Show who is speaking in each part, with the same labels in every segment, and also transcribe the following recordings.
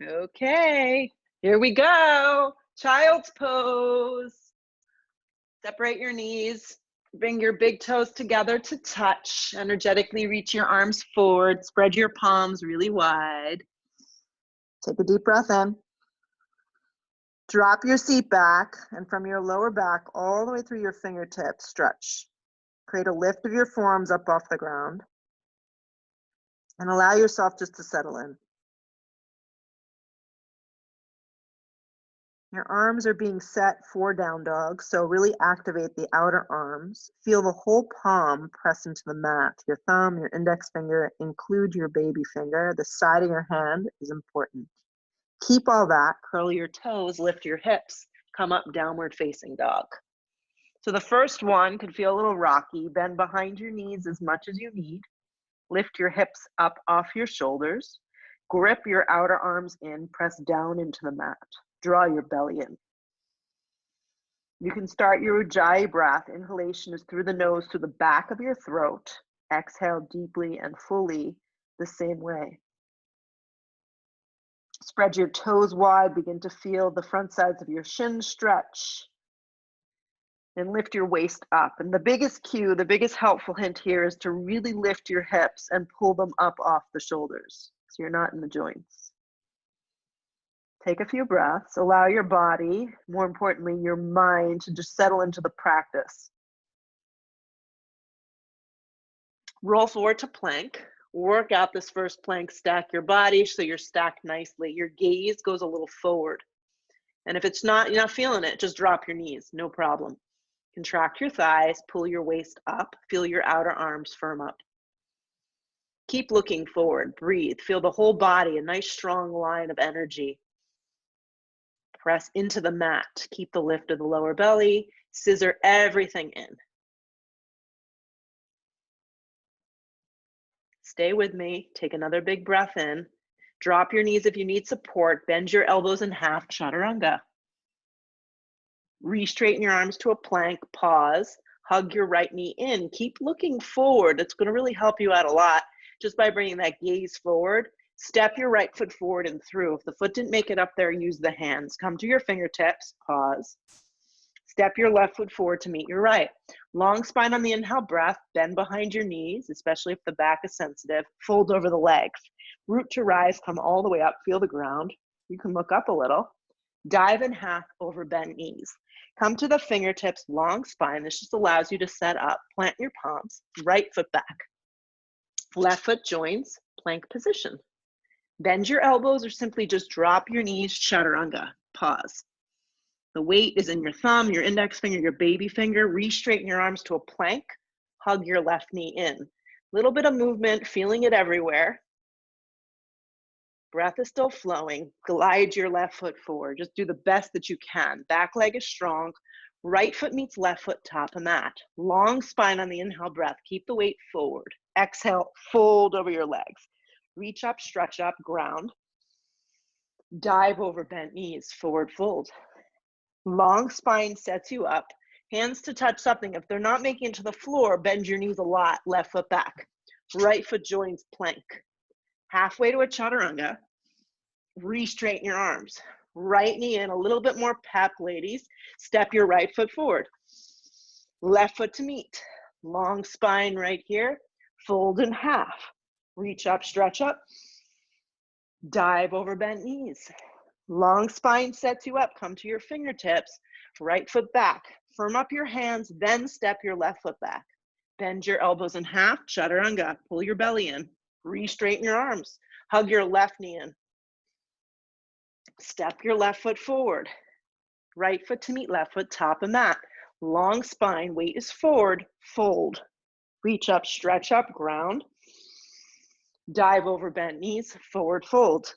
Speaker 1: Okay, here we go. Child's pose. Separate your knees. Bring your big toes together to touch. Energetically reach your arms forward. Spread your palms really wide. Take a deep breath in. Drop your seat back, and from your lower back all the way through your fingertips, stretch. Create a lift of your forearms up off the ground. And allow yourself just to settle in. Your arms are being set for down dog, so really activate the outer arms. Feel the whole palm press into the mat. Your thumb, your index finger, include your baby finger. The side of your hand is important. Keep all that. Curl your toes, lift your hips, come up downward facing dog. So the first one could feel a little rocky. Bend behind your knees as much as you need. Lift your hips up off your shoulders. Grip your outer arms in, press down into the mat. Draw your belly in. You can start your Ujjayi breath. Inhalation is through the nose to the back of your throat. Exhale deeply and fully the same way. Spread your toes wide. Begin to feel the front sides of your shins stretch. And lift your waist up. And the biggest cue, the biggest helpful hint here is to really lift your hips and pull them up off the shoulders so you're not in the joints. Take a few breaths. Allow your body, more importantly, your mind, to just settle into the practice. Roll forward to plank. Work out this first plank. Stack your body so you're stacked nicely. Your gaze goes a little forward. And if you're not feeling it, just drop your knees, no problem. Contract your thighs, pull your waist up, feel your outer arms firm up. Keep looking forward, breathe, feel the whole body, a nice strong line of energy. Press into the mat, keep the lift of the lower belly, scissor everything in. Stay with me, take another big breath in. Drop your knees if you need support, bend your elbows in half, chaturanga. Re-straighten your arms to a plank, pause, hug your right knee in, keep looking forward. It's gonna really help you out a lot just by bringing that gaze forward. Step your right foot forward and through. If the foot didn't make it up there, use the hands. Come to your fingertips, pause. Step your left foot forward to meet your right. Long spine on the inhale breath, bend behind your knees, especially if the back is sensitive. Fold over the legs. Root to rise, come all the way up, feel the ground. You can look up a little. Dive in half over bent knees. Come to the fingertips, long spine. This just allows you to set up. Plant your palms, right foot back. Left foot joins, plank position. Bend your elbows or simply just drop your knees, chaturanga, pause. The weight is in your thumb, your index finger, your baby finger. Re-straighten your arms to a plank, hug your left knee in. Little bit of movement, feeling it everywhere. Breath is still flowing. Glide your left foot forward. Just do the best that you can. Back leg is strong. Right foot meets left foot, top of mat. Long spine on the inhale breath. Keep the weight forward. Exhale, fold over your legs. Reach up, stretch up, ground. Dive over bent knees, forward fold. Long spine sets you up. Hands to touch something. If they're not making it to the floor, bend your knees a lot. Left foot back. Right foot joins plank. Halfway to a chaturanga. Re-straighten your arms. Right knee in, a little bit more pep, ladies. Step your right foot forward. Left foot to meet. Long spine right here. Fold in half. Reach up, stretch up. Dive over bent knees. Long spine sets you up. Come to your fingertips. Right foot back. Firm up your hands, then step your left foot back. Bend your elbows in half, chaturanga. Pull your belly in. Re-straighten your arms. Hug your left knee in. Step your left foot forward. Right foot to meet left foot, top of mat. Long spine, weight is forward, fold. Reach up, stretch up, ground. Dive over bent knees, forward fold.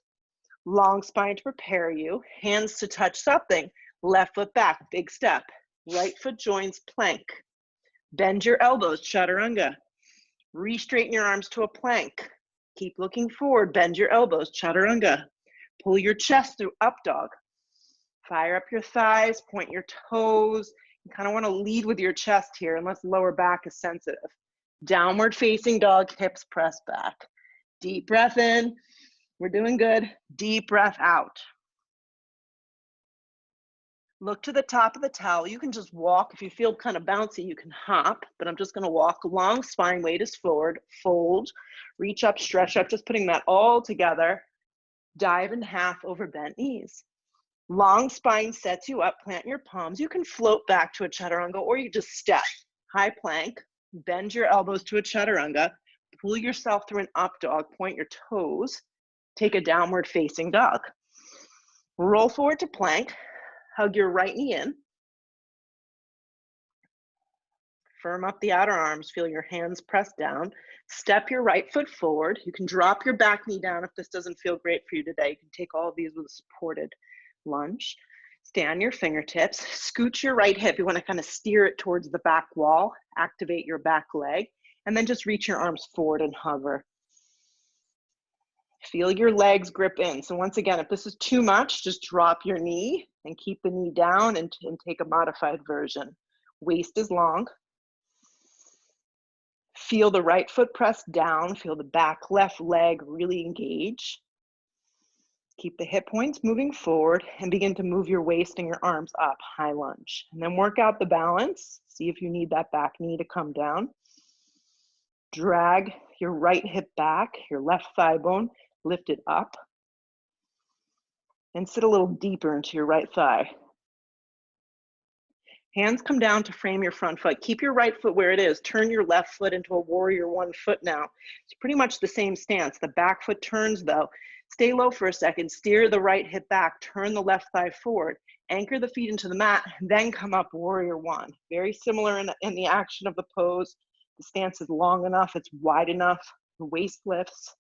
Speaker 1: Long spine to prepare you. Hands to touch something. Left foot back, big step. Right foot joins plank. Bend your elbows, chaturanga. Re-straighten your arms to a plank. Keep looking forward, bend your elbows, chaturanga. Pull your chest through up dog. Fire up your thighs, point your toes. You kind of want to lead with your chest here unless lower back is sensitive. Downward facing dog, hips press back. Deep breath in. We're doing good. Deep breath out. Look to the top of the towel. You can just walk. If you feel kind of bouncy, you can hop, but I'm just going to walk. Long spine, weight is forward, fold, reach up, stretch up, just putting that all together. Dive in half over bent knees. Long spine sets you up, plant your palms. You can float back to a chaturanga or you just step. High plank, bend your elbows to a chaturanga, pull yourself through an up dog, point your toes, take a downward facing dog. Roll forward to plank, hug your right knee in. Firm up the outer arms, feel your hands press down. Step your right foot forward. You can drop your back knee down if this doesn't feel great for you today. You can take all of these with a supported lunge. Stay on your fingertips. Scooch your right hip. You want to kind of steer it towards the back wall. Activate your back leg. And then just reach your arms forward and hover. Feel your legs grip in. So once again, if this is too much, just drop your knee and keep the knee down and take a modified version. Waist is long. Feel the right foot press down. Feel the back left leg really engage. Keep the hip points moving forward and begin to move your waist and your arms up, high lunge. And then work out the balance. See if you need that back knee to come down. Drag your right hip back, your left thigh bone, lift it up. And sit a little deeper into your right thigh. Hands come down to frame your front foot. Keep your right foot where it is. Turn your left foot into a warrior one foot now. It's pretty much the same stance. The back foot turns though. Stay low for a second. Steer the right hip back. Turn the left thigh forward. Anchor the feet into the mat. Then come up warrior one. Very similar in the action of the pose. The stance is long enough. It's wide enough. The waist lifts.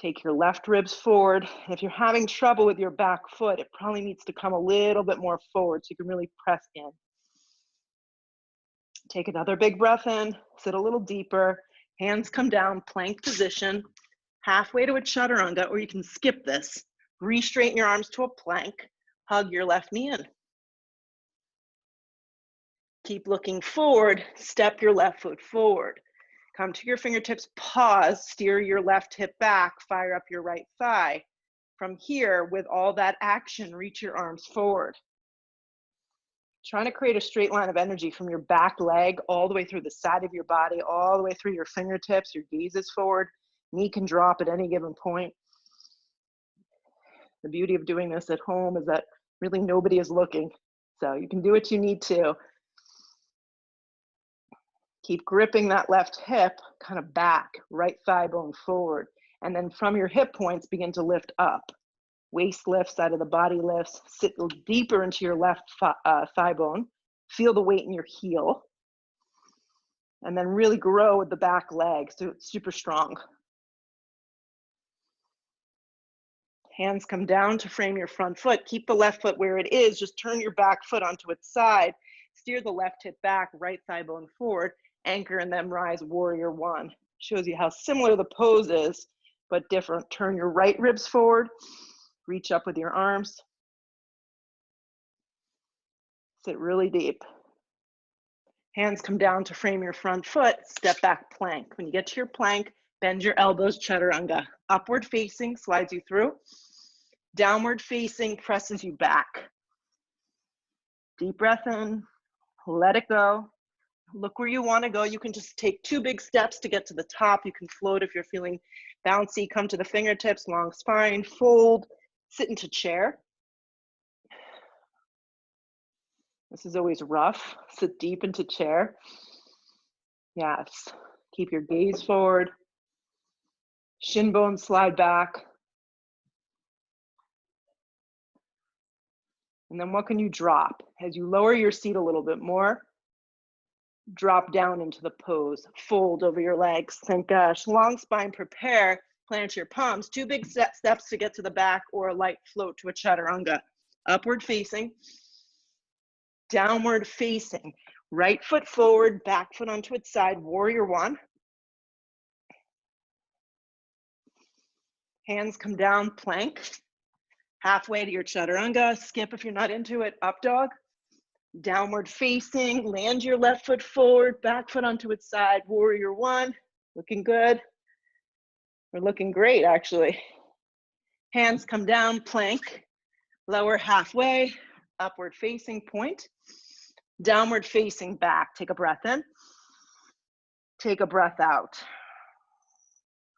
Speaker 1: Take your left ribs forward. If you're having trouble with your back foot, it probably needs to come a little bit more forward so you can really press in. Take another big breath in, sit a little deeper. Hands come down, plank position, halfway to a chaturanga, or you can skip this. Re-straighten your arms to a plank, hug your left knee in. Keep looking forward, step your left foot forward. Come to your fingertips, pause, steer your left hip back, fire up your right thigh. From here, with all that action, reach your arms forward. Trying to create a straight line of energy from your back leg all the way through the side of your body, all the way through your fingertips, your gaze is forward, knee can drop at any given point. The beauty of doing this at home is that really nobody is looking. So you can do what you need to. Keep gripping that left hip kind of back, right thigh bone forward. And then from your hip points, begin to lift up. Waist lifts, side of the body lifts. Sit deeper into your left thigh bone. Feel the weight in your heel. And then really grow with the back leg so it's super strong. Hands come down to frame your front foot. Keep the left foot where it is. Just turn your back foot onto its side. Steer the left hip back, right thigh bone forward. Anchor and then rise, warrior one. Shows you how similar the pose is, but different. Turn your right ribs forward. Reach up with your arms. Sit really deep. Hands come down to frame your front foot. Step back plank. When you get to your plank, bend your elbows, chaturanga. Upward facing slides you through. Downward facing presses you back. Deep breath in. Let it go. Look where you want to go. You can just take 2 big steps to get to the top. You can float if you're feeling bouncy. Come to the fingertips, long spine, fold, sit into chair. This is always rough. Sit deep into chair. Yes. Keep your gaze forward. Shin bones slide back. And then what can you drop? As you lower your seat a little bit more, drop down into the pose, fold over your legs. Thank gosh. Long spine, prepare, plant your palms. 2 big steps to get to the back or a light float to a chaturanga. Upward facing, downward facing. Right foot forward, back foot onto its side, warrior one. Hands come down, plank. Halfway to your chaturanga, skip if you're not into it, up dog. Downward facing, land your left foot forward, back foot onto its side, warrior one, looking good. We're looking great, actually. Hands come down, plank, lower halfway, upward facing point, downward facing back. Take a breath in, take a breath out.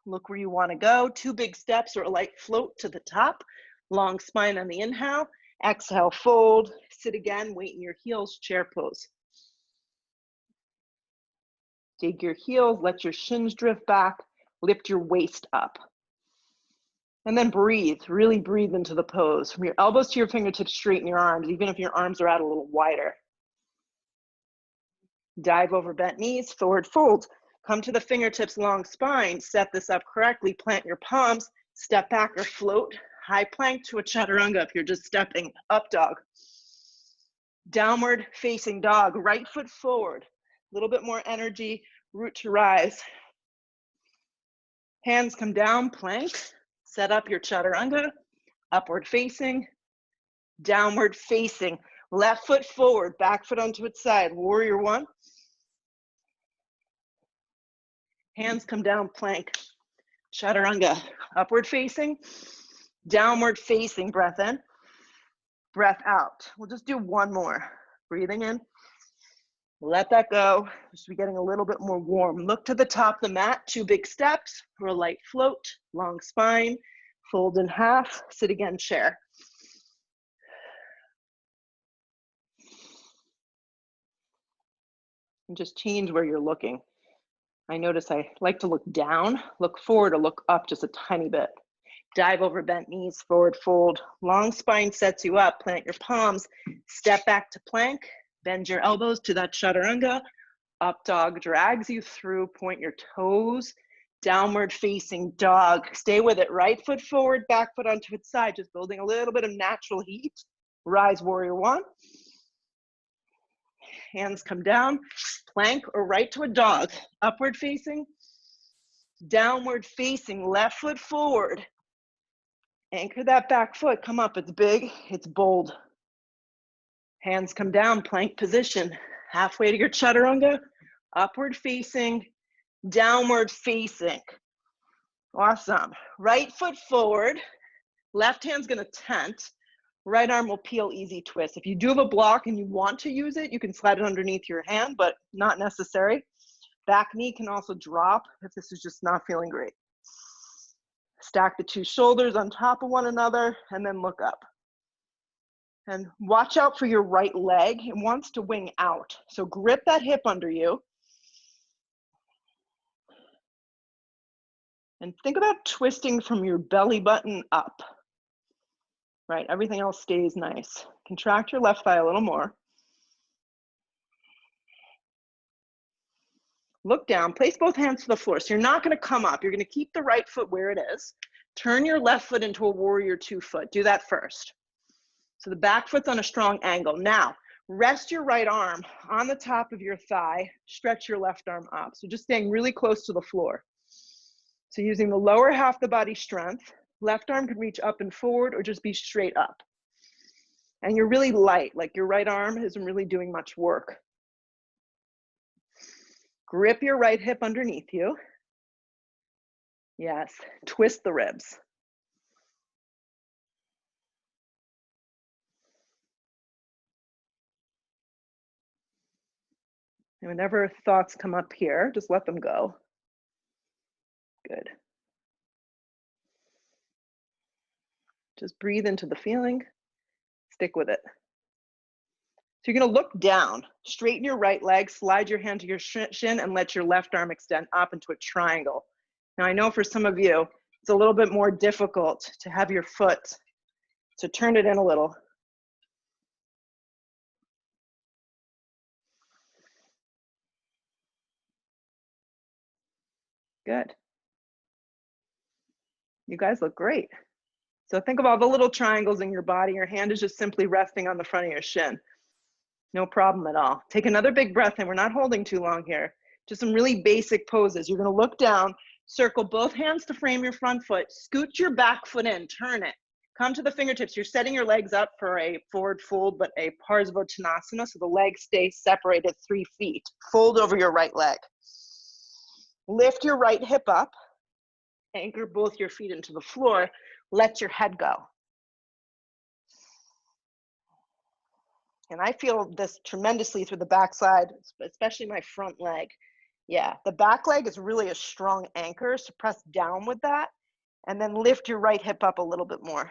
Speaker 1: Look where you want to go. 2 big steps or a light float to the top. Long spine on the inhale. Exhale, fold. Sit again, weight in your heels, chair pose. Dig your heels, let your shins drift back. Lift your waist up. And then breathe, really breathe into the pose. From your elbows to your fingertips, straighten your arms, even if your arms are out a little wider. Dive over bent knees, forward fold. Come to the fingertips, long spine. Set this up correctly. Plant your palms. Step back or float. High plank to a chaturanga if you're just stepping. Up dog. Downward facing dog. Right foot forward. A little bit more energy. Root to rise. Hands come down, plank. Set up your chaturanga. Upward facing. Downward facing. Left foot forward. Back foot onto its side. Warrior one. Hands come down, plank, chaturanga, upward facing, downward facing, breath in, breath out. We'll just do one more. Breathing in, let that go. Just be getting a little bit more warm. Look to the top of the mat, 2 big steps for a light float, long spine, fold in half, sit again, chair. And just change where you're looking. I notice I like to look down, look forward, or look up just a tiny bit. Dive over bent knees, forward fold. Long spine sets you up. Plant your palms. Step back to plank. Bend your elbows to that chaturanga. Up dog drags you through. Point your toes. Downward facing dog. Stay with it. Right foot forward, back foot onto its side. Just building a little bit of natural heat. Rise, warrior one. Hands come down, plank or right to a dog. Upward facing, downward facing, left foot forward. Anchor that back foot, come up, it's big, it's bold. Hands come down, plank position. Halfway to your chaturanga, upward facing, downward facing. Awesome. Right foot forward, left hand's gonna tent. Right arm will peel, easy twist. If you do have a block and you want to use it, you can slide it underneath your hand, but not necessary. Back knee can also drop if this is just not feeling great. Stack the 2 shoulders on top of one another and then look up. And watch out for your right leg. It wants to wing out. So grip that hip under you. And think about twisting from your belly button up. Right, everything else stays nice. Contract your left thigh a little more. Look down, place both hands to the floor. So you're not gonna come up. You're gonna keep the right foot where it is. Turn your left foot into a warrior 2 foot. Do that first. So the back foot's on a strong angle. Now, rest your right arm on the top of your thigh. Stretch your left arm up. So just staying really close to the floor. So using the lower half of the body strength, left arm can reach up and forward or just be straight up. And you're really light, like your right arm isn't really doing much work. Grip your right hip underneath you. Yes, twist the ribs. And whenever thoughts come up here, just let them go. Good. Just breathe into the feeling, stick with it. So you're gonna look down, straighten your right leg, slide your hand to your shin and let your left arm extend up into a triangle. Now I know for some of you, it's a little bit more difficult to have your foot, so turn it in a little. Good. You guys look great. So think of all the little triangles in your body. Your hand is just simply resting on the front of your shin. No problem at all. Take another big breath in. We're not holding too long here. Just some really basic poses. You're gonna look down, circle both hands to frame your front foot, scoot your back foot in, turn it. Come to the fingertips. You're setting your legs up for a forward fold, but a Parsvottanasana, so the legs stay separated 3 feet. Fold over your right leg. Lift your right hip up. Anchor both your feet into the floor. Let your head go. And I feel this tremendously through the backside, especially my front leg. Yeah, the back leg is really a strong anchor, so press down with that, and then lift your right hip up a little bit more.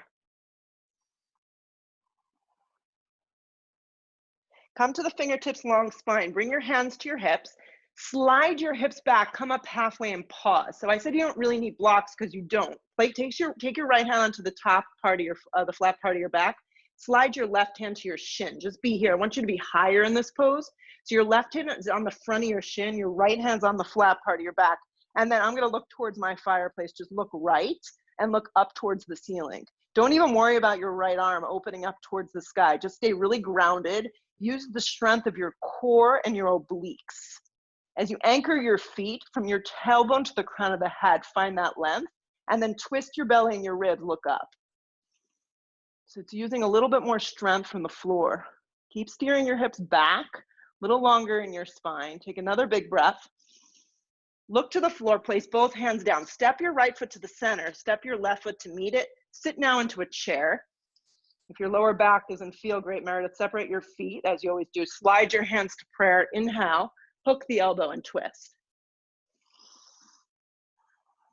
Speaker 1: Come to the fingertips, long spine. Bring your hands to your hips. Slide your hips back, come up halfway and pause. So I said you don't really need blocks because you don't. Take your right hand onto the top part of your, the flat part of your back. Slide your left hand to your shin. Just be here. I want you to be higher in this pose. So your left hand is on the front of your shin. Your right hand's on the flat part of your back. And then I'm going to look towards my fireplace. Just look right and look up towards the ceiling. Don't even worry about your right arm opening up towards the sky. Just stay really grounded. Use the strength of your core and your obliques. As you anchor your feet from your tailbone to the crown of the head, find that length, and then twist your belly and your ribs, look up. So it's using a little bit more strength from the floor. Keep steering your hips back, a little longer in your spine. Take another big breath. Look to the floor, place both hands down. Step your right foot to the center, step your left foot to meet it. Sit now into a chair. If your lower back doesn't feel great, Meredith, separate your feet as you always do. Slide your hands to prayer. Inhale, hook the elbow and twist.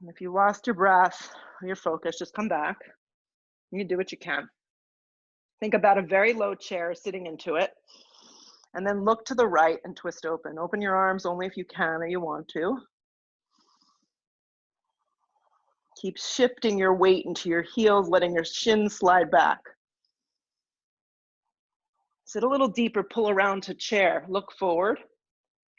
Speaker 1: And if you lost your breath or your focus, just come back. You do what you can. Think about a very low chair sitting into it. And then look to the right and twist open. Open your arms only if you can or you want to. Keep shifting your weight into your heels, letting your shins slide back. Sit a little deeper, pull around to chair. Look forward,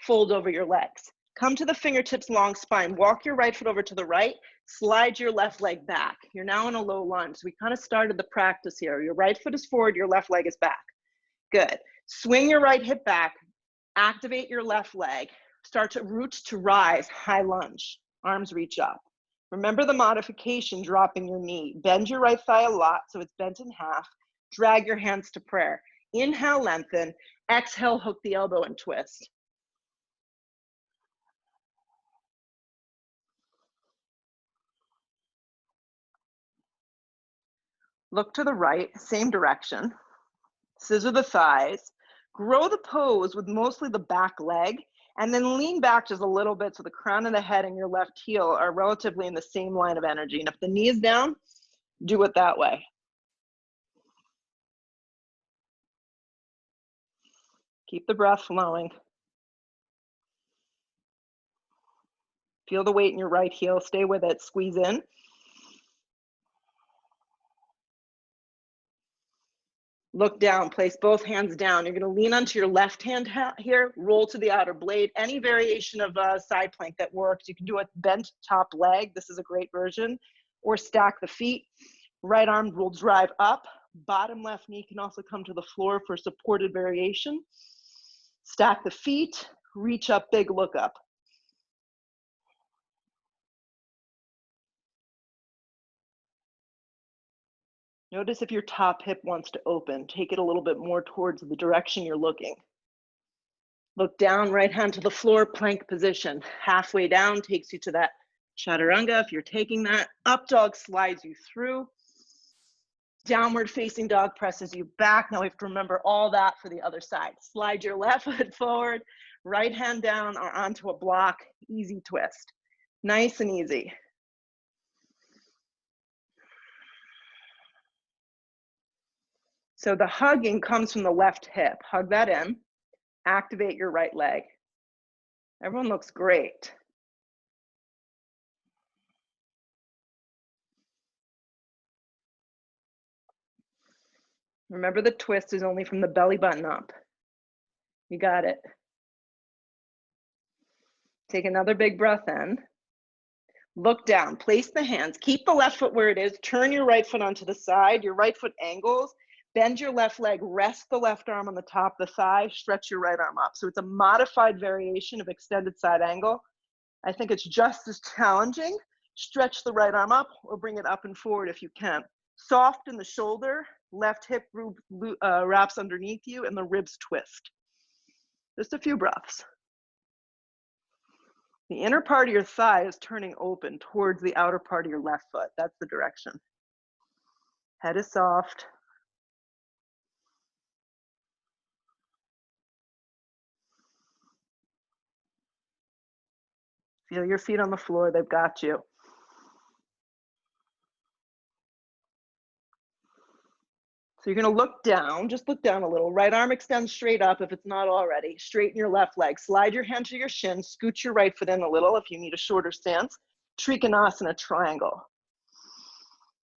Speaker 1: fold over your legs. Come to the fingertips, long spine. Walk your right foot over to the right, slide your left leg back. You're now in a low lunge. We kind of started the practice here. Your right foot is forward, your left leg is back. Good. Swing your right hip back, activate your left leg. Start to root to rise, high lunge. Arms reach up. Remember the modification, dropping your knee. Bend your right thigh a lot so it's bent in half. Drag your hands to prayer. Inhale, lengthen. Exhale, hook the elbow and twist. Look to the right, same direction. Scissor the thighs. Grow the pose with mostly the back leg, and then lean back just a little bit so the crown of the head and your left heel are relatively in the same line of energy. And if the knee is down, do it that way. Keep the breath flowing. Feel the weight in your right heel. Stay with it. Squeeze in. Look down. Place both hands down. You're going to lean onto your left hand here. Roll to the outer blade. Any variation of side plank that works. You can do a bent top leg. This is a great version. Or stack the feet. Right arm will drive up. Bottom left knee can also come to the floor for supported variation. Stack the feet. Reach up big. Look up. Notice if your top hip wants to open. Take it a little bit more towards the direction you're looking. Look down, right hand to the floor, plank position. Halfway down takes you to that chaturanga. If you're taking that, up dog slides you through. Downward facing dog presses you back. Now we have to remember all that for the other side. Slide your left foot forward, right hand down or onto a block. Easy twist. Nice and easy. So the hugging comes from the left hip. Hug that in. Activate your right leg. Everyone looks great. Remember the twist is only from the belly button up. You got it. Take another big breath in. Look down, place the hands, keep the left foot where it is, turn your right foot onto the side, your right foot angles, bend your left leg, rest the left arm on the top of the thigh, stretch your right arm up. So it's a modified variation of extended side angle. I think it's just as challenging. Stretch the right arm up or bring it up and forward if you can. Soft in the shoulder, left hip wraps underneath you and the ribs twist. Just a few breaths. The inner part of your thigh is turning open towards the outer part of your left foot. That's the direction. Head is soft. Feel your feet on the floor, they've got you. So you're gonna look down, just look down a little. Right arm extends straight up if it's not already. Straighten your left leg. Slide your hand to your shin. Scoot your right foot in a little if you need a shorter stance. Trikonasana triangle.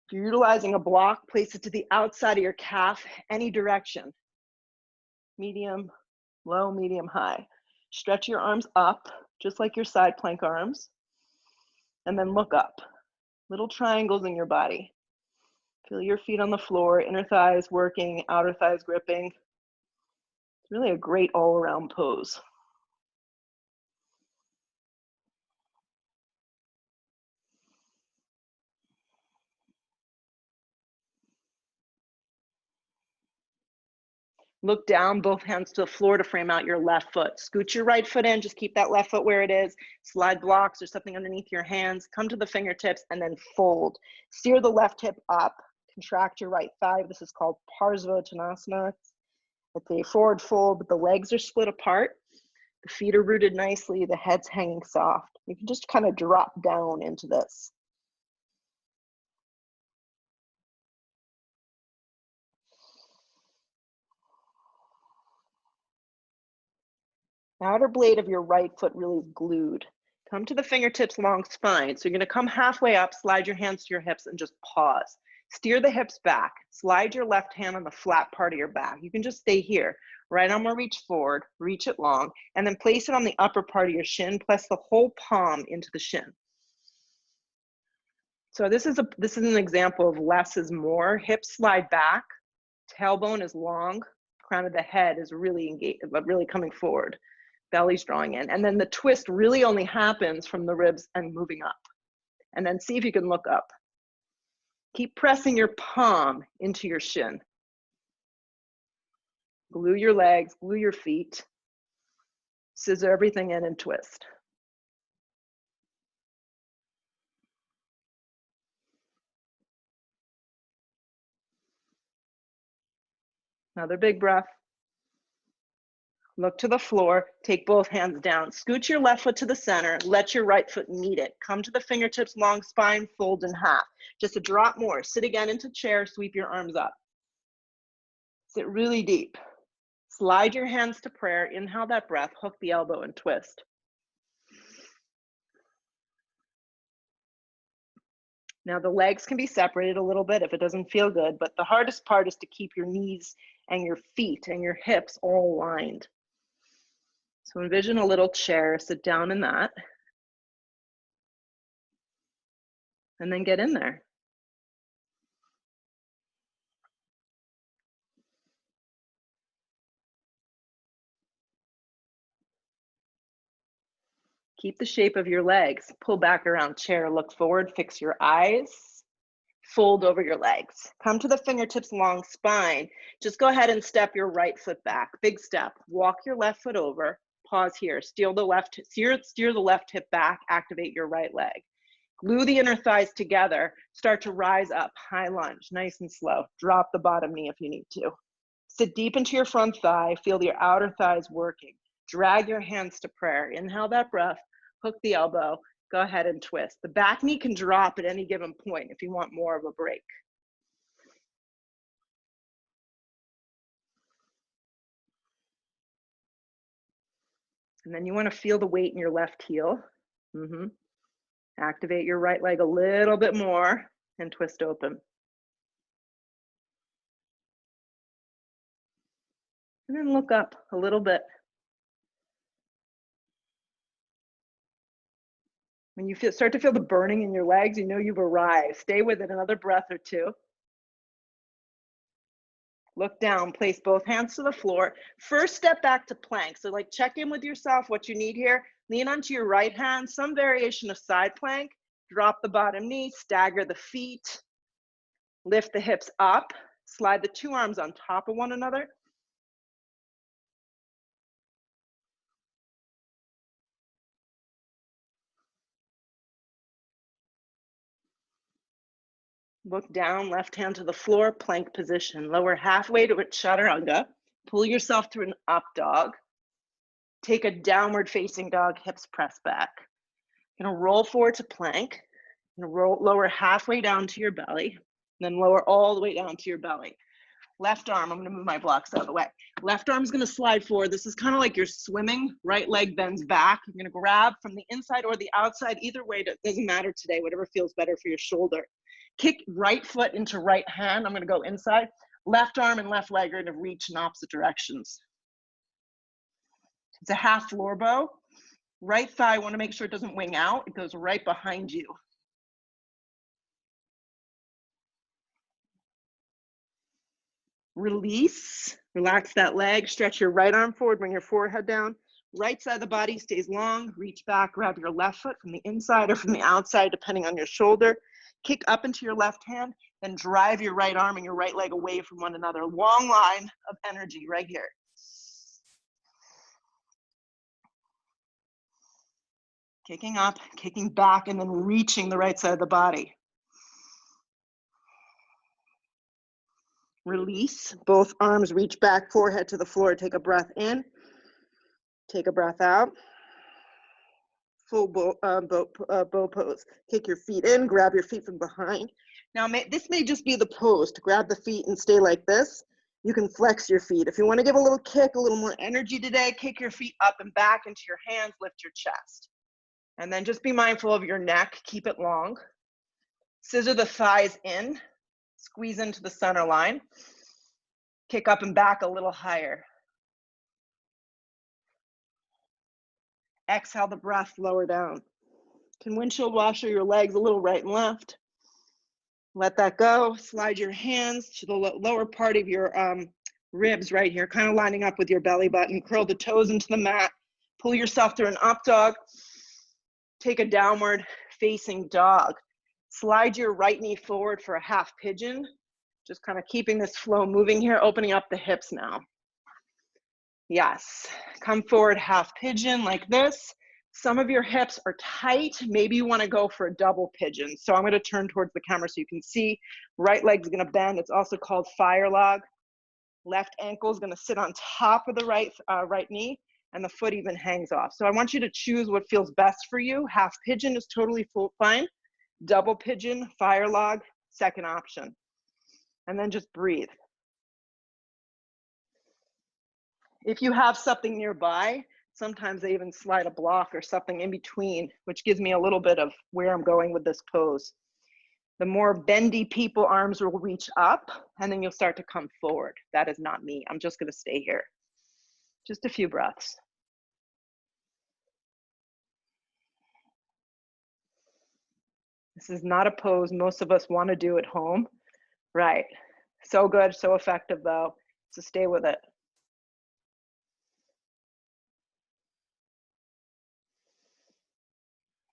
Speaker 1: If you're utilizing a block, place it to the outside of your calf, any direction. Medium, low, medium, high. Stretch your arms up, just like your side plank arms. And then look up. Little triangles in your body. Feel your feet on the floor, inner thighs working, outer thighs gripping. It's really a great all-around pose. Look down, both hands to the floor to frame out your left foot. Scoot your right foot in, just keep that left foot where it is. Slide blocks or something underneath your hands. Come to the fingertips and then fold. Steer the left hip up, contract your right thigh. This is called Parsvottanasana. It's a forward fold, but the legs are split apart. The feet are rooted nicely, the head's hanging soft. You can just kind of drop down into this. The outer blade of your right foot really is glued. Come to the fingertips, long spine. So you're gonna come halfway up, slide your hands to your hips and just pause. Steer the hips back. Slide your left hand on the flat part of your back. You can just stay here. Right arm will reach forward, reach it long, and then place it on the upper part of your shin, press the whole palm into the shin. So this is an example of less is more. Hips slide back, tailbone is long, crown of the head is really engaged, really coming forward. Belly's drawing in. And then the twist really only happens from the ribs and moving up. And then see if you can look up. Keep pressing your palm into your shin. Glue your legs, glue your feet. Scissor everything in and twist. Another big breath. Look to the floor, take both hands down. Scoot your left foot to the center, let your right foot meet it. Come to the fingertips, long spine, fold in half. Just a drop more. Sit again into chair, sweep your arms up. Sit really deep. Slide your hands to prayer, inhale that breath, hook the elbow and twist. Now the legs can be separated a little bit if it doesn't feel good, but the hardest part is to keep your knees and your feet and your hips all aligned. So envision a little chair, sit down in that, and then get in there. Keep the shape of your legs. Pull back around chair, look forward, fix your eyes, fold over your legs. Come to the fingertips, long spine. Just go ahead and step your right foot back. Big step. Walk your left foot over. Pause here. Steer the left hip back. Activate your right leg. Glue the inner thighs together. Start to rise up. High lunge. Nice and slow. Drop the bottom knee if you need to. Sit deep into your front thigh. Feel your outer thighs working. Drag your hands to prayer. Inhale that breath. Hook the elbow. Go ahead and twist. The back knee can drop at any given point if you want more of a break. And then you want to feel the weight in your left heel. Activate your right leg a little bit more and twist open. And then look up a little bit. When you start to feel the burning in your legs, you know you've arrived. Stay with it another breath or two. Look down, place both hands to the floor. First step back to plank. So like check in with yourself, what you need here. Lean onto your right hand, some variation of side plank. Drop the bottom knee, stagger the feet. Lift the hips up. Slide the two arms on top of one another. Look down, left hand to the floor, plank position. Lower halfway to a chaturanga. Pull yourself to an up dog. Take a downward facing dog, hips press back. You're gonna roll forward to plank. You're gonna lower halfway down to your belly, then lower all the way down to your belly. Left arm, I'm gonna move my blocks out of the way. Left arm's gonna slide forward. This is kind of like you're swimming. Right leg bends back. You're gonna grab from the inside or the outside. Either way, it doesn't matter today, whatever feels better for your shoulder. Kick right foot into right hand. I'm gonna go inside. Left arm and left leg are gonna reach in opposite directions. It's a half floor bow. Right thigh, wanna make sure it doesn't wing out. It goes right behind you. Release, relax that leg, stretch your right arm forward, bring your forehead down. Right side of the body stays long, reach back, grab your left foot from the inside or from the outside, depending on your shoulder. Kick up into your left hand, then drive your right arm and your right leg away from one another. Long line of energy right here. Kicking up, kicking back, and then reaching the right side of the body. Release, both arms reach back, forehead to the floor. Take a breath in, take a breath out. Full bow pose. Kick your feet in, grab your feet from behind. Now, this may just be the pose to grab the feet and stay like this. You can flex your feet. If you want to give a little kick, a little more energy today, kick your feet up and back into your hands, lift your chest. And then just be mindful of your neck, keep it long. Scissor the thighs in, squeeze into the center line. Kick up and back a little higher. Exhale the breath, lower down. Can windshield washer your legs a little right and left. Let that go. Slide your hands to the lower part of your ribs right here, kind of lining up with your belly button. Curl the toes into the mat. Pull yourself through an up dog. Take a downward facing dog. Slide your right knee forward for a half pigeon. Just kind of keeping this flow moving here, opening up the hips now. Yes, come forward half pigeon like this. Some of your hips are tight. Maybe you want to go for a double pigeon. So I'm going to turn towards the camera so you can see. Right leg's going to bend. It's also called fire log. Left ankle is going to sit on top of the right knee, and the foot even hangs off. So I want you to choose what feels best for you. Half pigeon is totally fine. Double pigeon, fire log, second option. And then just breathe. If you have something nearby, sometimes they even slide a block or something in between, which gives me a little bit of where I'm going with this pose. The more bendy people, arms will reach up, and then you'll start to come forward. That is not me. I'm just going to stay here. Just a few breaths. This is not a pose most of us want to do at home. Right. So good, so effective though. So stay with it.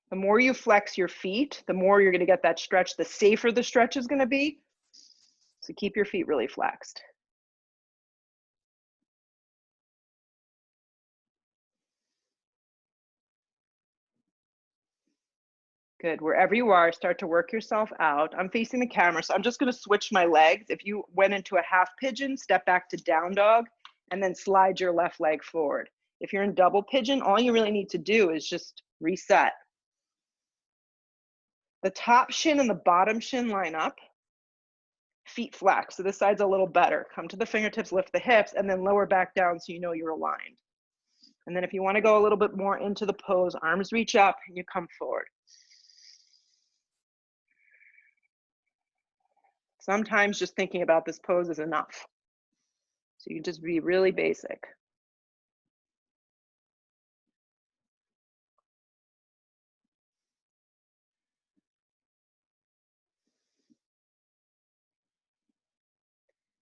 Speaker 1: The more you flex your feet, the more you're going to get that stretch, the safer the stretch is going to be. So keep your feet really flexed. Good. Wherever you are, start to work yourself out. I'm facing the camera, so I'm just going to switch my legs. If you went into a half pigeon, step back to down dog, and then slide your left leg forward. If you're in double pigeon, all you really need to do is just reset. The top shin and the bottom shin line up. Feet flex, so this side's a little better. Come to the fingertips, lift the hips, and then lower back down so you know you're aligned. And then if you want to go a little bit more into the pose, arms reach up and you come forward. Sometimes just thinking about this pose is enough. So you just be really basic.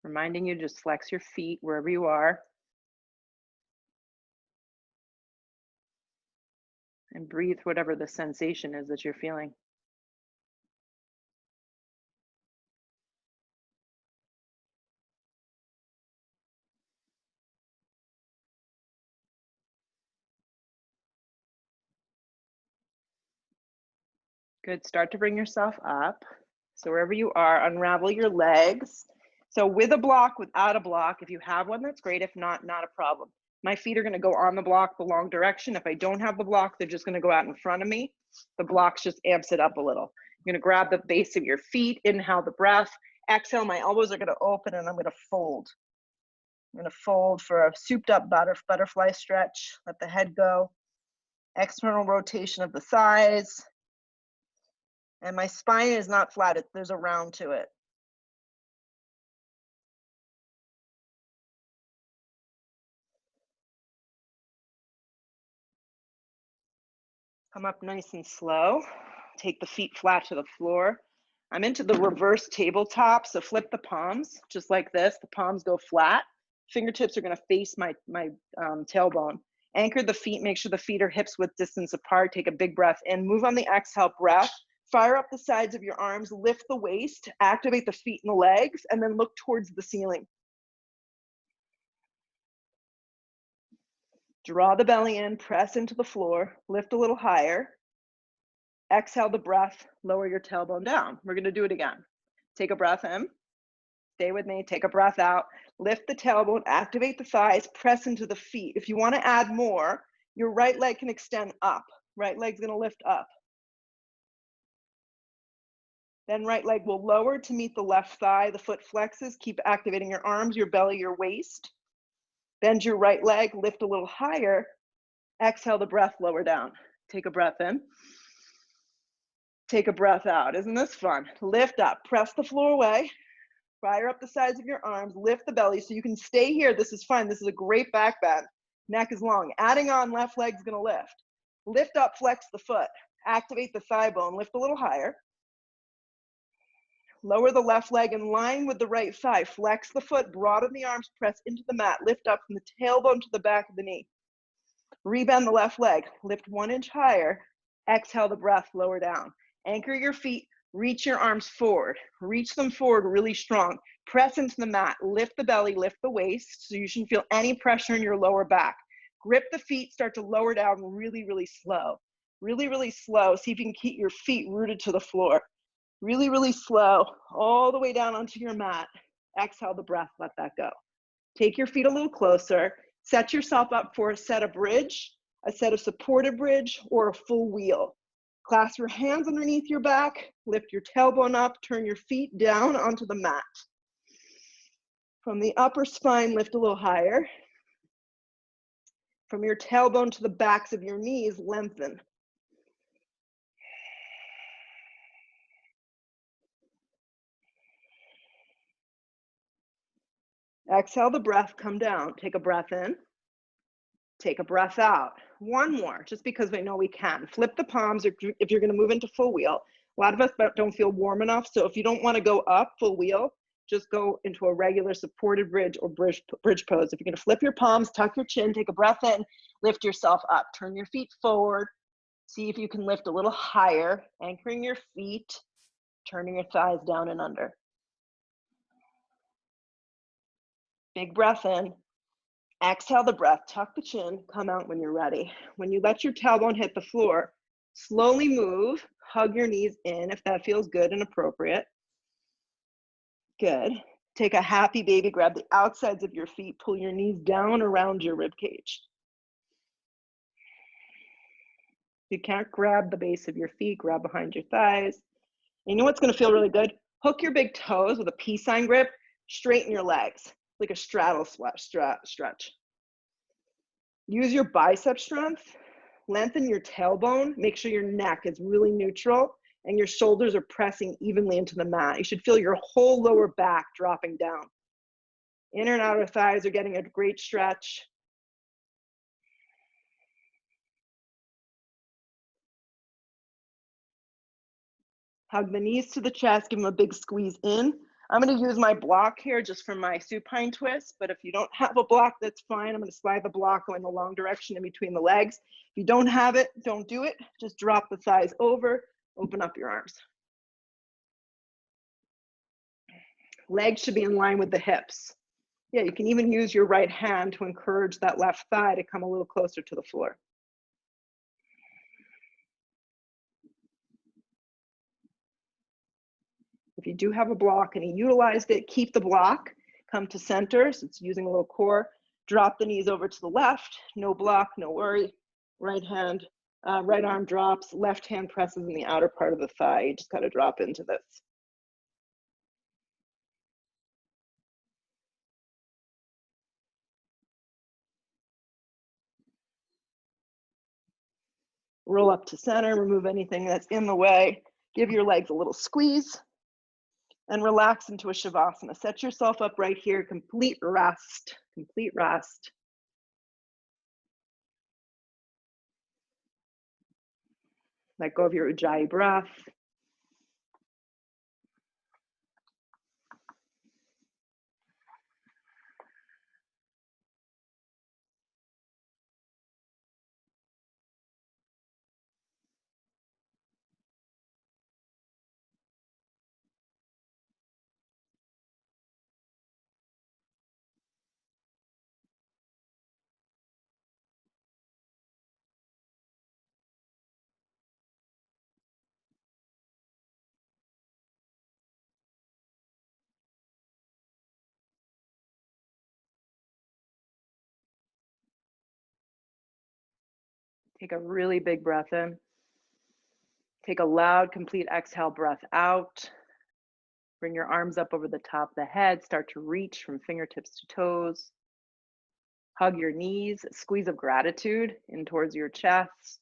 Speaker 1: Reminding you to just flex your feet wherever you are. And breathe whatever the sensation is that you're feeling. Good, start to bring yourself up. So wherever you are, unravel your legs. So with a block, without a block, if you have one, that's great. If not, not a problem. My feet are gonna go on the block the long direction. If I don't have the block, they're just gonna go out in front of me. The blocks just amps it up a little. You're gonna grab the base of your feet, inhale the breath. Exhale, my elbows are gonna open and I'm gonna fold. I'm gonna fold for a souped up butterfly stretch. Let the head go. External rotation of the thighs. And my spine is not flat, there's a round to it. Come up nice and slow. Take the feet flat to the floor. I'm into the reverse tabletop, so flip the palms, just like this. The palms go flat. Fingertips are gonna face my tailbone. Anchor the feet, make sure the feet are hips width distance apart. Take a big breath in, move on the exhale breath. Fire up the sides of your arms, lift the waist, activate the feet and the legs, and then look towards the ceiling. Draw the belly in, press into the floor, lift a little higher. Exhale the breath, lower your tailbone down. We're gonna do it again. Take a breath in, stay with me, take a breath out, lift the tailbone, activate the thighs, press into the feet. If you wanna add more, your right leg can extend up. Right leg's gonna lift up. Then right leg will lower to meet the left thigh, the foot flexes, keep activating your arms, your belly, your waist. Bend your right leg, lift a little higher. Exhale the breath, lower down. Take a breath in. Take a breath out. Isn't this fun? Lift up, press the floor away. Fire up the sides of your arms, lift the belly so you can stay here. This is fun. This is a great back bend. Neck is long. Adding on, left leg's gonna lift. Lift up, flex the foot. Activate the thigh bone, lift a little higher. Lower the left leg in line with the right thigh. Flex the foot, broaden the arms, press into the mat. Lift up from the tailbone to the back of the knee. Rebend the left leg, lift 1 inch higher. Exhale the breath, lower down. Anchor your feet, reach your arms forward. Reach them forward really strong. Press into the mat, lift the belly, lift the waist so you shouldn't feel any pressure in your lower back. Grip the feet, start to lower down really, really slow. Really, really slow. See if you can keep your feet rooted to the floor. Really, really slow, all the way down onto your mat. Exhale the breath, let that go. Take your feet a little closer. Set yourself up for a set of bridge, a set of supported bridge, or a full wheel. Clasp your hands underneath your back, lift your tailbone up, turn your feet down onto the mat. From the upper spine, lift a little higher. From your tailbone to the backs of your knees, lengthen. Exhale the breath, come down. Take a breath in. Take a breath out. One more, just because I know we can. Flip the palms if you're gonna move into full wheel. A lot of us don't feel warm enough, so if you don't wanna go up full wheel, just go into a regular supported bridge or bridge pose. If you're gonna flip your palms, tuck your chin, take a breath in, lift yourself up. Turn your feet forward. See if you can lift a little higher, anchoring your feet, turning your thighs down and under. Big breath in. Exhale the breath, tuck the chin, come out when you're ready. When you let your tailbone hit the floor, slowly move, hug your knees in if that feels good and appropriate. Good. Take a happy baby, grab the outsides of your feet, pull your knees down around your rib cage. If you can't grab the base of your feet, grab behind your thighs. You know what's gonna feel really good? Hook your big toes with a peace sign grip, straighten your legs, like a straddle stretch. Use your bicep strength, lengthen your tailbone, make sure your neck is really neutral and your shoulders are pressing evenly into the mat. You should feel your whole lower back dropping down. Inner and outer thighs are getting a great stretch. Hug the knees to the chest, give them a big squeeze in. I'm gonna use my block here just for my supine twist, but if you don't have a block, that's fine. I'm gonna slide the block going the long direction in between the legs. If you don't have it, don't do it. Just drop the thighs over, open up your arms. Legs should be in line with the hips. Yeah, you can even use your right hand to encourage that left thigh to come a little closer to the floor. If you do have a block and he utilized it, keep the block, come to center. So it's using a little core. Drop the knees over to the left. No block, no worry. Right hand, right arm drops. Left hand presses in the outer part of the thigh. You just got to drop into this. Roll up to center, remove anything that's in the way. Give your legs a little squeeze and relax into a Shavasana. Set yourself up right here, complete rest, complete rest. Let go of your Ujjayi breath. Take a really big breath in. Take a loud, complete exhale breath out. Bring your arms up over the top of the head. Start to reach from fingertips to toes. Hug your knees. Squeeze of gratitude in towards your chest.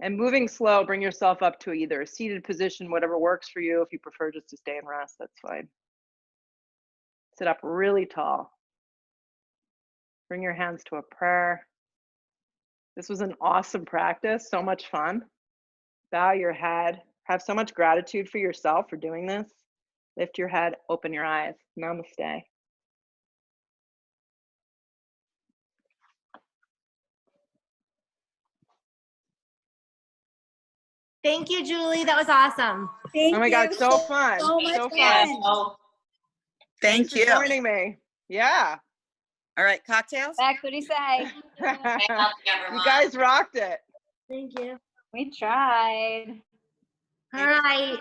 Speaker 1: And moving slow, bring yourself up to either a seated position, whatever works for you. If you prefer just to stay and rest, that's fine. Sit up really tall. Bring your hands to a prayer. This was an awesome practice, so much fun. Bow your head. Have so much gratitude for yourself for doing this. Lift your head, open your eyes. Namaste.
Speaker 2: Thank you, Julie. That was awesome.
Speaker 3: Thank
Speaker 1: Oh my
Speaker 3: you.
Speaker 1: God, so fun.
Speaker 3: So much
Speaker 1: So
Speaker 3: fun.
Speaker 1: fun.
Speaker 4: Thank
Speaker 1: Thanks
Speaker 4: you.
Speaker 1: for joining me. Yeah.
Speaker 4: All right, cocktails?
Speaker 3: Bex, what do you say?
Speaker 1: You guys rocked it.
Speaker 2: Thank you.
Speaker 3: We tried.
Speaker 2: All right.